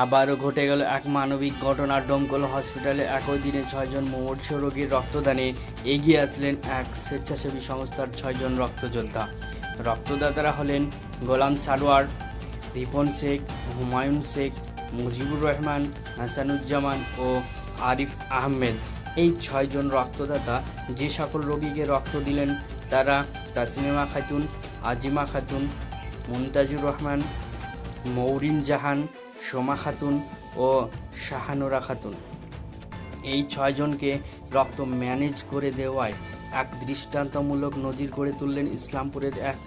আবারও ঘটে গেল এক মানবিক ঘটনা। ডোমকল হসপিটালে একই দিনে 6 জন মুমূর্ষু রোগীর রক্তদানে এগিয়ে আসলেন এক স্বেচ্ছাসেবী সংস্থার 6 জন রক্তযোদ্ধা। রক্তদাতারা হলেন গোলাম সারোয়ার, রিপন শেখ, হুমায়ুন শেখ, মুজিবুর রহমান, হাসানুজ্জামান ও আরিফ আহমেদ। এই 6 জন রক্তদাতা যে সকল রোগীকে রক্ত দিলেন তারা তাসনিমা খাতুন, আজিমা খাতুন, মুমতাজুর রহমান, মৌরিন জাহান, সোমা খাতুন ও শাহানুরা খাতুন। এই 6 জনকে রক্ত ম্যানেজ করে দেওয়ায় এক দৃষ্টান্তমূলক নজির গড়ে তুললেন ইসলামপুরের এক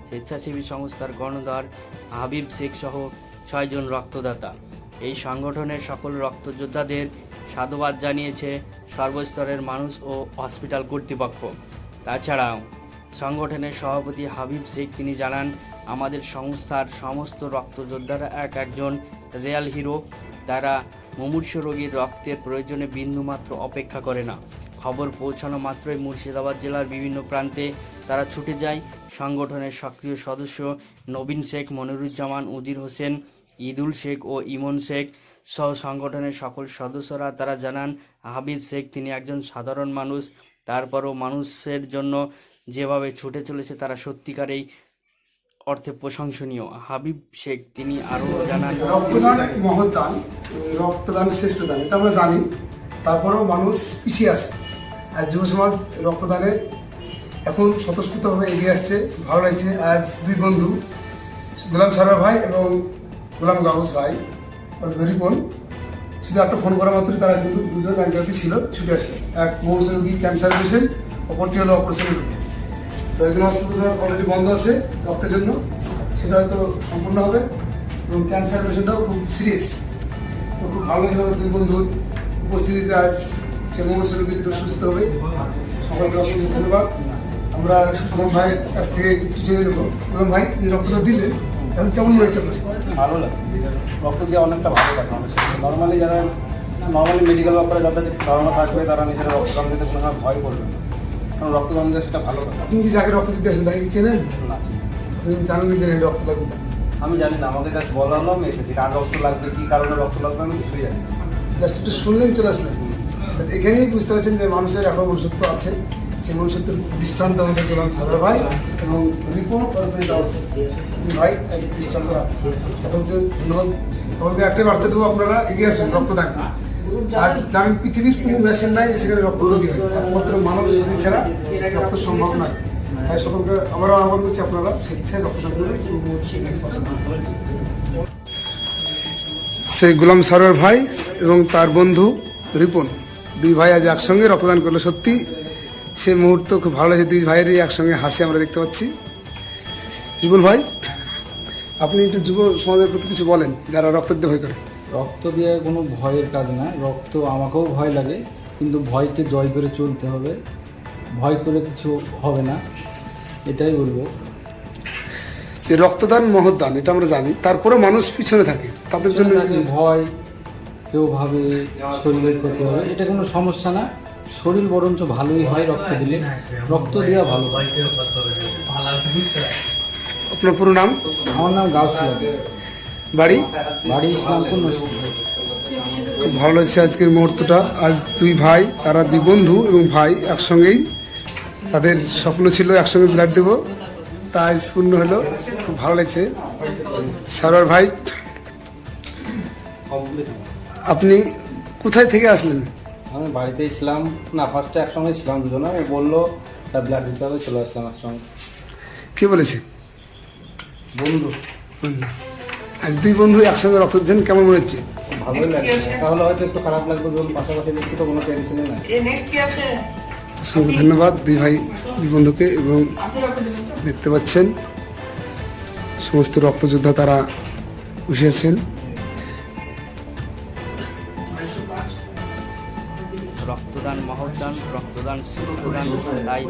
স্বেচ্ছাসেবী সংস্থার কর্ণধার হাবিব শেখ সহ 6 জন রক্তদাতা। এই সংগঠনের সকল রক্তযোদ্ধাদের সাধুবাদ জানিয়েছে সর্বস্তরের মানুষ ও হসপিটাল কর্তৃপক্ষ। তাছাড়াও সংগঠনের সভাপতি হাবিব শেখ তিনি জানান, আমাদের সংস্থার সমস্ত রক্তযোদ্ধারা একজন রিয়াল হিরো। তারা মুমূর্ষু রোগীর রক্তের প্রয়োজনে বিন্দুমাত্র অপেক্ষা করে না। খবর পৌঁছানো মাত্রই মুর্শিদাবাদ জেলার বিভিন্ন প্রান্তে তারা ছুটে যায়। সংগঠনের সক্রিয় সদস্য নবীন শেখ, মনিরুজ্জামান, উজির হোসেন, ঈদুল শেখ ও ইমন শেখ সহ সংগঠনের সকল সদস্যরা তারা জানান, হাবিব শেখ তিনি একজন সাধারণ মানুষ, তারপরও মানুষের জন্য যেভাবে ছুটে চলেছে তারা সত্যিকারেই অর্থে প্রশংসনীয়। হাবিব শেখ তিনি আরও জানান, রক্তদান মহৎ দান, রক্তদান শ্রেষ্ঠ দান, এটা আমরা জানি। তারপরেও মানুষ পিছিয়ে আছে। আর যুব সমাজ রক্তদানে এখন স্বতঃস্ফূর্তভাবে এগিয়ে আসছে। ভালো লাগছে। আজ 2 বন্ধু গোলাম সারোয়ার ভাই এবং গোলাম গাউস ভাই রিপন, শুধু একটা ফোন করা মাত্রই তারা কিন্তু দুজন এক জায়গাতে ছিল, ছুটে আসে। এক মৌসুমী রোগী, ক্যান্সার পেশেন্ট, অপরটি হলো অপারেশন রোগী। তো একজন হসপিটাল অলরেডি বন্ধ আছে রক্তের জন্য, সেটা হয়তো সম্পূর্ণ হবে। এবং ক্যান্সার পেশেন্টটাও খুব সিরিয়াস। তো খুব ভালো লাগলো 2 বন্ধুর উপস্থিতিতে আজ সে মৌসুমী রোগী দুটো সুস্থ হবে। সকলকে অসংখ্য ধন্যবাদ। আমরা গোলাম ভাইয়ের কাছ থেকে একটু জেনে নেব। গোলাম ভাই, এই রক্তটা দিলেন, এখন কেমন হয়েছে আপনার? ভালো লাগে, রক্ত দিয়ে অনেকটা ভালো লাগে মানুষের। নর্মালি যারা মেডিকেল ব্যাপারে যাদের ধারণা থাকবে তারা নিজেরা রক্তদান দিতে কোনো সময় ভয় করবে না, কারণ রক্তদান দিলে সেটা ভালো কথা। আপনি যে যাকে রক্ত দিতে আসেন তাকে কি চেনেন? না, আপনি জানেন যে রক্ত লাগবে? আমি জানি না, আমাদের কাছে বলা হলো, আমি এসেছি কার রক্ত লাগবে, কী কারণে রক্ত লাগবে আমি কিছুই জানি না। জাস্ট একটু শুনলেন, চলে আসলেন। এখানেই বুঝতে পারছেন যে মানুষের একটা মনুষ্যত্ব আছে। সেই মনুষ্যত্বের দৃষ্টান্ত আমাদের গোলাম সারোয়ার ভাই এবং রিপন ভাই এক দৃষ্টান্ত রাখেন। সকলকে ধন্যবাদ। সকলকে একটাই বার্তা দেবো, আপনারা এগিয়ে আসুন রক্তদান। আর জানেন পৃথিবীর কোনো মেশিন নাই সেখানে রক্ত তৈরি হয়, একমাত্র মানব শরীর ছাড়া রক্ত সম্ভব নয়। তাই সকলকে আমরা আহ্বান করছি, আপনারা স্বেচ্ছায় রক্তদান করবেন। সেই গোলাম সারোয়ার ভাই এবং তার বন্ধু রিপন, 2 ভাই আজ একসঙ্গে রক্তদান করলো। সত্যি সে মুহূর্ত খুব ভালো লাগছে। 2 ভাইয়েরই একসঙ্গে হাসি আমরা দেখতে পাচ্ছি। রিপন ভাই, আপনি একটু যুব সমাজের প্রতি কিছু বলেন যারা রক্ত দিতে ভয় করে। রক্ত দিয়ে কোনো ভয়ের কাজ না। রক্ত আমাকেও ভয় লাগে, কিন্তু ভয়কে জয় করে চলতে হবে। ভয় করে কিছু হবে না, এটাই বলবো। যে রক্তদান মহৎ দান, এটা আমরা জানি। তারপরে মানুষ পিছনে থাকে, তাদের জন্য ভয়, কেউ ভাবে শরীরের ক্ষতি হবে, এটা কোনো সমস্যা না। শরীর বরঞ্চ ভালোই হয় রক্ত দিলে। রক্ত দেওয়া ভালো। আপনার পুরো নাম? আমার নাম গাউস। বাড়ি? বাড়ি ইসলামপুর। খুব ভালো লাগছে আজকের মুহূর্তটা। আজ 2 ভাই, তারা 2 বন্ধু এবং ভাই একসঙ্গেই, তাদের স্বপ্ন ছিল একসঙ্গে ব্লাড দেবো, তা আজ পূর্ণ হলো। খুব ভালো লাগছে। সারোয়ার ভাই, আপনি কোথায় থেকে আসলেন? আমি বাড়িতে ছিলাম না, ফার্স্টে একসঙ্গে ছিলাম দুজনে। ও বললো তার ব্লাড দিতে হবে, চলে আসলাম একসঙ্গে। কে বলেছে? বন্ধু। আজ 2 বন্ধু একসঙ্গে রক্ত দিচ্ছেন, কেমন মনে হচ্ছে? ভালোই লাগছে। তাহলে হয়তো একটু খারাপ লাগবে, যখন পাশাপাশি দিচ্ছি তো কোনো টেনশনই নাই। অসংখ্য ধন্যবাদ 2 ভাই 2 বন্ধুকে। এবং দেখতে পাচ্ছেন সমস্ত রক্তযোদ্ধা তারা বসে আছেন। রক্তদান মহৎ দান, রক্তদান শ্রেষ্ঠ দান। তাই